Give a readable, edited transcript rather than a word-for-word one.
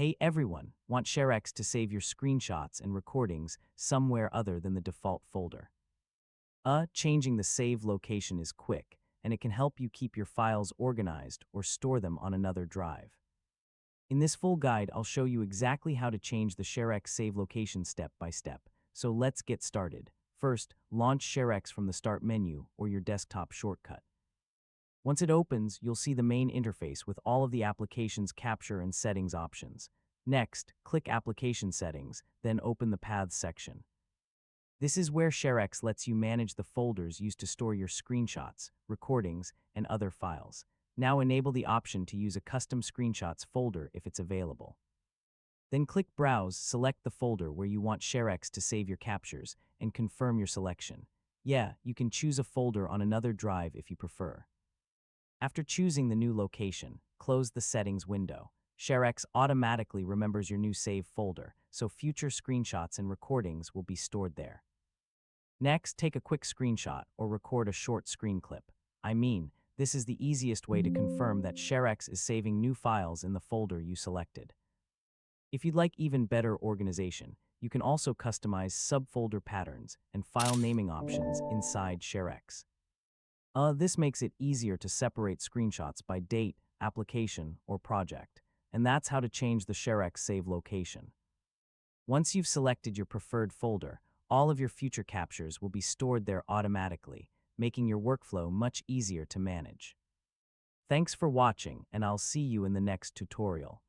Hey everyone, want ShareX to save your screenshots and recordings somewhere other than the default folder? Changing the save location is quick, and it can help you keep your files organized or store them on another drive. In this full guide, I'll show you exactly how to change the ShareX save location step by step. So let's get started. First, launch ShareX from the Start menu or your desktop shortcut. Once it opens, you'll see the main interface with all of the application's capture and settings options. Next, click Application Settings, then open the Paths section. This is where ShareX lets you manage the folders used to store your screenshots, recordings, and other files. Now enable the option to use a custom screenshots folder if it's available. Then click Browse, select the folder where you want ShareX to save your captures, and confirm your selection. Yeah, you can choose a folder on another drive if you prefer. After choosing the new location, close the Settings window. ShareX automatically remembers your new save folder, so future screenshots and recordings will be stored there. Next, take a quick screenshot or record a short screen clip. This is the easiest way to confirm that ShareX is saving new files in the folder you selected. If you'd like even better organization, you can also customize subfolder patterns and file naming options inside ShareX. This makes it easier to separate screenshots by date, application, or project, and that's how to change the ShareX save location. Once you've selected your preferred folder, all of your future captures will be stored there automatically, making your workflow much easier to manage. Thanks for watching, and I'll see you in the next tutorial.